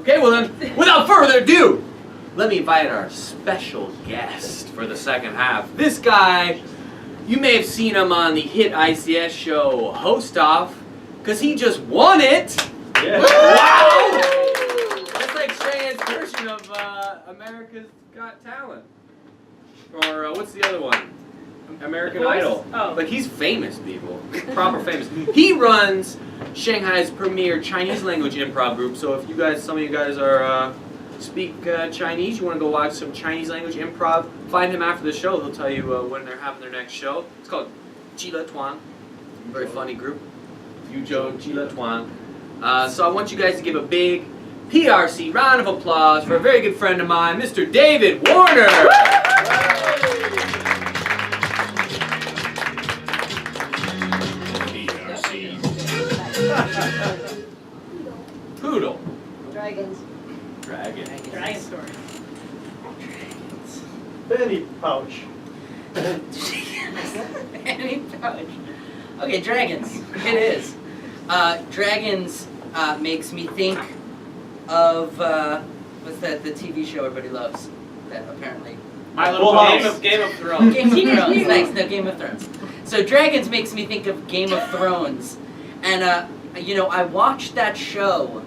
Okay, well then, without further ado, let me invite our special guest for the second half. This guy, you may have seen him on the hit ICS show Host Off, because he just won it! Yeah. Wow! That's like Cheyenne's version of America's Got Talent. Or what's the other one? American Idol. Oh. But he's famous, people. Proper famous. He runs Shanghai's premier Chinese language improv group. So if you guys, some of you guys are speak Chinese, you want to go watch some Chinese language improv, find him after the show. He'll tell you when they're having their next show. It's called Jile Tuan. Very funny group. Yuzhou Jile Tuan. So I want you guys to give a big PRC round of applause for a very good friend of mine, Mr. David Warner. Poodle. Dragons. Dragon. Dragon story. Penny pouch. Any pouch. Okay, dragons. It is. Dragons makes me think of what's that? The TV show everybody loves. That apparently. Game of Thrones. Game of Thrones. Thanks. No, Game of Thrones. So dragons makes me think of Game of Thrones, and you know, I watched that show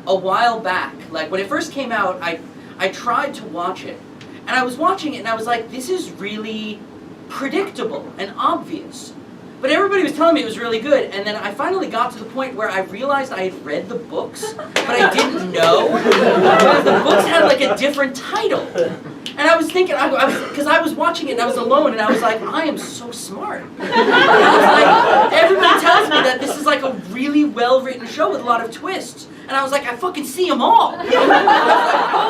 a while back. Like when it first came out, I tried to watch it, and I was watching it, and I was like, this is really predictable and obvious. But everybody was telling me it was really good, and then I finally got to the point where I realized I had read the books, but I didn't know because the books had like a different title. And I was thinking, because I was watching it and I was alone, and I was like, I am so smart. And I was like, everybody tells me that this is like a really well-written show with a lot of twists. And I was like, I fucking see them all. And I was like,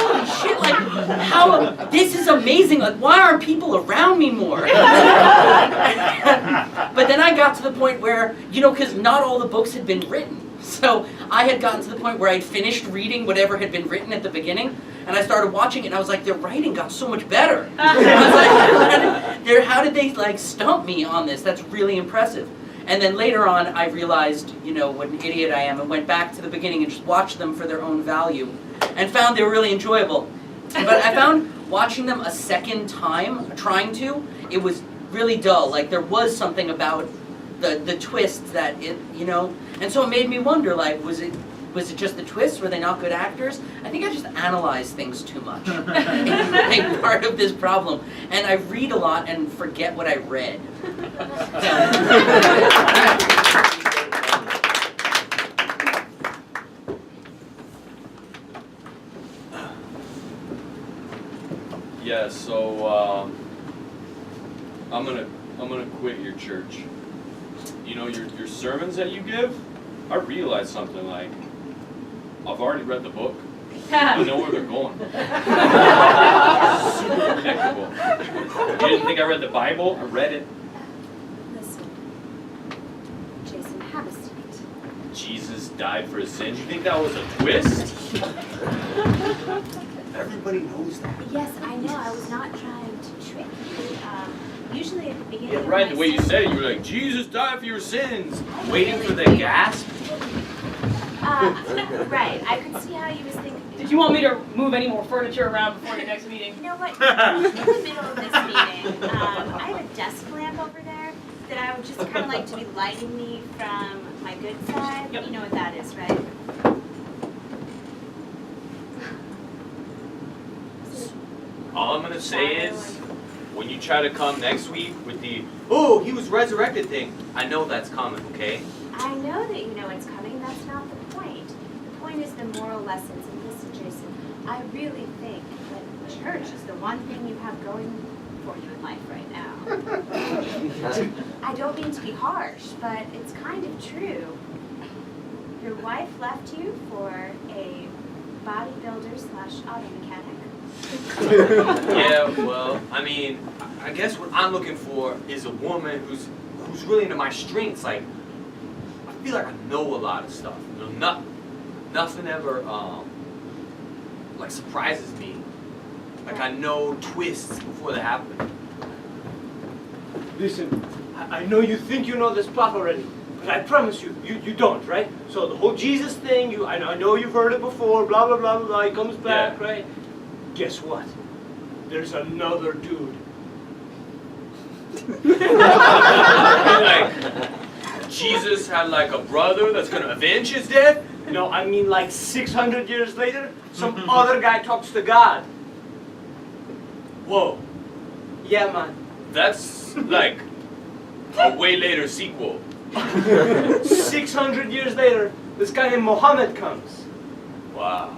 holy shit, like, how, this is amazing. Like, why aren't people around me more? But then I got to the point where, you know, because not all the books had been written. So I had gotten to the point where I'd finished reading whatever had been written at the beginning, and I started watching it, and I was like, their writing got so much better. I was like, how did they like stump me on this? That's really impressive. And then later on, I realized, you know, what an idiot I am, and went back to the beginning and just watched them for their own value, and found they were really enjoyable. But I found watching them a second time, trying to, it was really dull. Like there was something about the twists that it, you know, and so it made me wonder, like, was it just the twists? Were they not good actors? I think I just analyze things too much. Like part of this problem. And I read a lot and forget what I read. Yeah, so I'm gonna quit your church. You know, your sermons that you give, I realized something, like, I've already read the book. I know where they're going. Super predictable. You didn't think I read the Bible? I read it. Listen, Jason, have a seat. Jesus died for his sins. You think that was a twist? Everybody knows that. Yes, I know. I was not trying to trick you. Usually at the beginning. Yeah, of right. my The way you sermon- said it, you were like, Jesus died for your sins. Waiting for the gasp. Right. I could see how you was thinking. Did you want me to move any more furniture around before your next meeting? You know what? In the middle of this meeting, I have a desk lamp over there that I would just kind of like to be lighting me from my good side. Yep. You know what that is, right? All I'm gonna say is, when you try to come next week with the, oh, he was resurrected thing, I know that's coming, okay? I know that you know it's coming. That's not the point. The point is the moral lessons. And listen, Jason, I really think that church is the one thing you have going for you in life right now. I don't mean to be harsh, but it's kind of true. Your wife left you for a bodybuilder / auto mechanic. Yeah, well, I mean, I guess what I'm looking for is a woman who's really into my strengths. Like, I feel like I know a lot of stuff. You know, nothing ever like surprises me. Like I know twists before they happen. Listen, I know you think you know this plot already, But I promise you, you don't, right? So the whole Jesus thing, I know you've heard it before, blah, blah, blah, blah, blah, he comes back, Yeah. right? Guess what? There's another dude. Like, Jesus had like a brother that's gonna avenge his death? No, I mean like 600 years later, some other guy talks to God. Whoa, Yeah, man. that's like a way later sequel. 600 years later, this guy named Muhammad comes. Wow.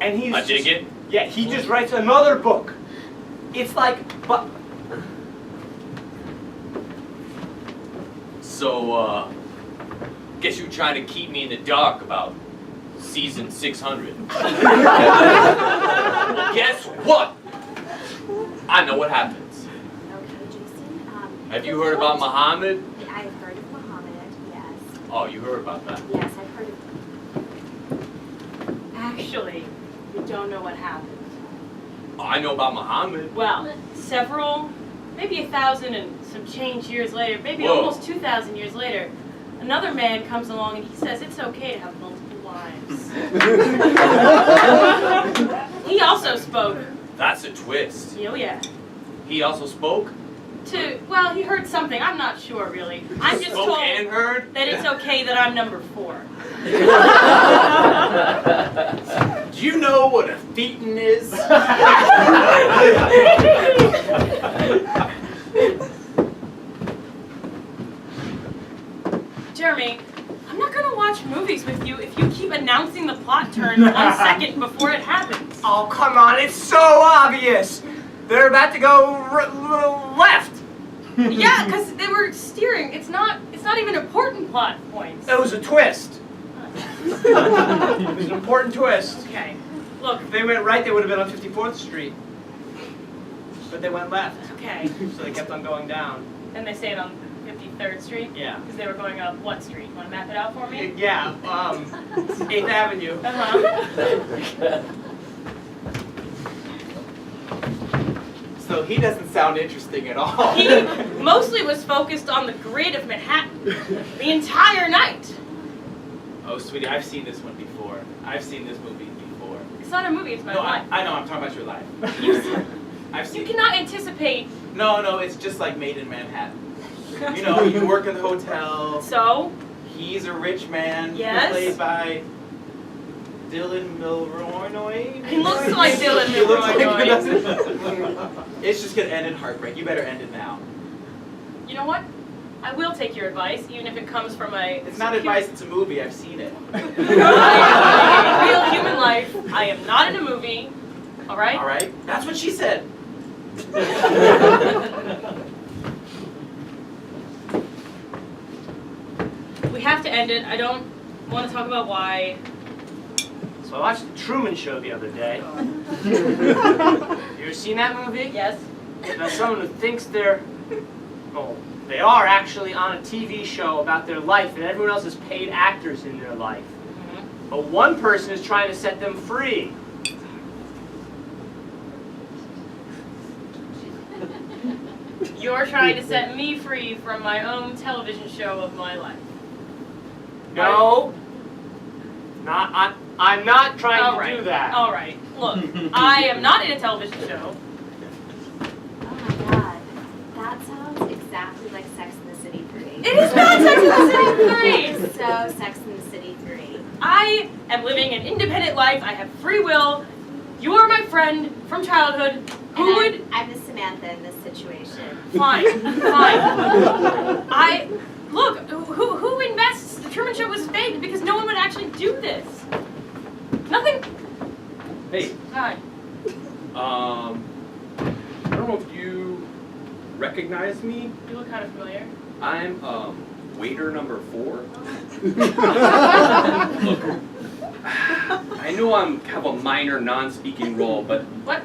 And he's I dig it. Yeah, he just writes another book. It's like, but So, guess you're trying to keep me in the dark about season 600. Well, guess what? I know what happens. Okay, Jason. Have you heard about Muhammad? I've heard of Muhammad, yes. Oh, you heard about that. Yes, I've heard of Actually, we don't know what happened. Oh, I know about Muhammad. Well, several, maybe 1,000 and some change years later, maybe Whoa. almost 2,000 years later, another man comes along and he says it's okay to have multiple wives. He also spoke. That's a twist. Oh yeah. He also spoke? Well, he heard something. I'm not sure really. I'm just Spoke told and heard? that it's okay that I'm number 4. Do you know what a thetan is? Jeremy, I'm not gonna watch movies with you if you keep announcing the plot turn 1 second before it happens. oh come on, it's so obvious. They're about to go left. Yeah, because they were steering. It's not even important plot points. It was a twist. It was an important twist. Okay. Look, If they went right, they would have been on 54th Street. But they went left, okay. so they kept on going down. And they stayed on 53rd Street? Yeah. Because they were going up what street? Want to map it out for me? Yeah, 8th Avenue. Uh-huh. So he doesn't sound interesting at all. He mostly was focused on the grid of Manhattan the entire night. Oh, sweetie, I've seen this one before. I've seen this movie before. It's not a movie, it's my No, life. I know, I'm talking about your life. I've seen You cannot anticipate. No, it's just like Made in Manhattan. You know, you work in the hotel. So, He's a rich man. Yes. Played by Dylan Mulroy. he looks like Dylan He looks like Mulroy. It's just gonna end in heartbreak. You better end it now. You know what? I will take your advice, even if it comes from a... It's not advice, it's a movie. I've seen it. I am living real human life. I am not in a movie. All right? All right? That's what she said. We have to end it. I don't want to talk about why. So I watched The Truman Show the other day. You ever seen that movie? Yes. About someone who thinks they are actually on a TV show about their life, and everyone else is paid actors in their life. Mm-hmm. But one person is trying to set them free. You're trying to set me free from my own television show of my life. No. I'm not trying All to right. do that. All right. Look, I am not in a television show. Oh my god. That sounds exactly like Sex and the City 3. It is not Sex and the City 3. It's so Sex and the City 3. I am living an independent life. I have free will. You are my friend from childhood. Who And would... I'm the Samantha in this situation. Fine. Look, who invests? The Truman Show was fake because no one would actually do this. Nothing. Hey, Hi. I don't know if you recognize me. You look kind of familiar. I'm waiter number 4. Look, I know I'm have a minor non-speaking role, but What?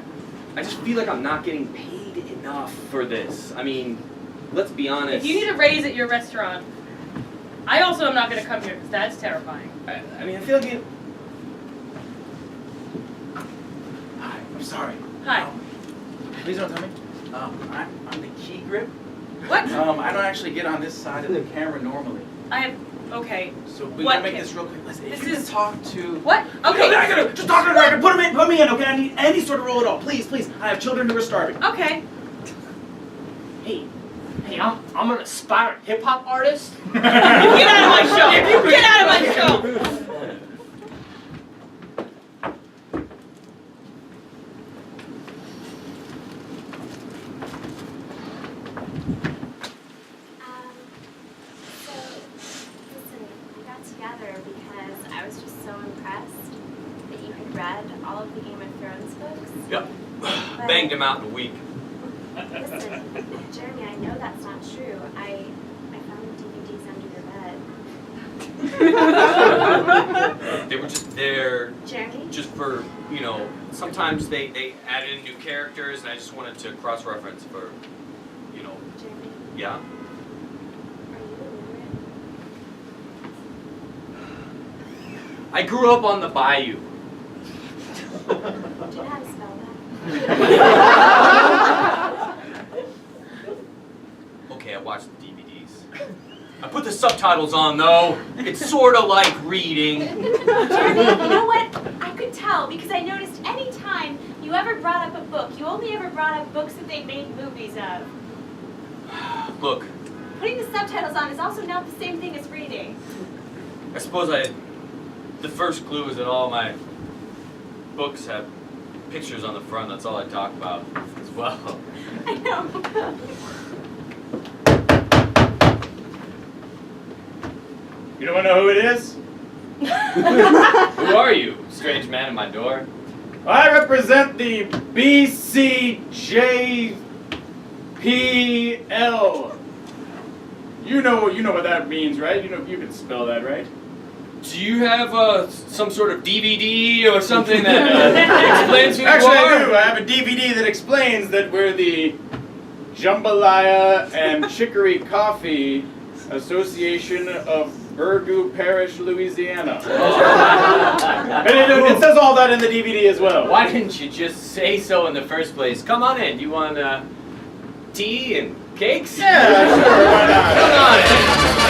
I just feel like I'm not getting paid enough for this. I mean, let's be honest. If you need a raise at your restaurant, I also am not going to come here because that's terrifying. I mean, I feel like Hi, I'm sorry. Hi. Please don't tell me. I'm the key grip. What? I don't actually get on this side of the camera normally. I have Okay. So we What gotta make kid? this real quick. Listen, This if you is- can talk to. What? Okay, Okay. I gotta just talk to the director. Put me in. Okay, I need any sort of role at all. Please, please. I have children who are starving. Okay. Hey, I'm an aspiring hip hop artist. Get out of my show! Get out of my show! So, listen, we got together because I was just so impressed that you had read all of the Game of Thrones books. Yep. But- Banged him out in a week. Listen, Jeremy, I know that's not true. I found the DVDs under your bed. They were just there Jeremy? just for, sometimes they added in new characters and I just wanted to cross-reference for, Jeremy, yeah. are you illiterate? I grew up on the bayou. Do you know how to spell that? Okay, I watched the DVDs. I put the subtitles on though. It's sort of like reading. Jeremy, you know what? I could tell because I noticed any time you ever brought up a book, you only ever brought up books that they made movies of. Look, Putting the subtitles on is also not the same thing as reading. I suppose the first clue is that all my books have pictures on the front. That's all I talk about as well. I know. You don't want to know who it is? Who are you, strange man at my door? I represent the BCJPL. You know what that means, right? You can spell that, right? Do you have some sort of DVD or something that explains who Actually, you are? I do. I have a DVD that explains that we're the Jambalaya and Chicory Coffee Association of Burgoo Parish, Louisiana. And it says all that in the DVD as well. Why didn't you just say so in the first place? Come on in. You want tea and cakes? Yeah, sure, why not? Come on in.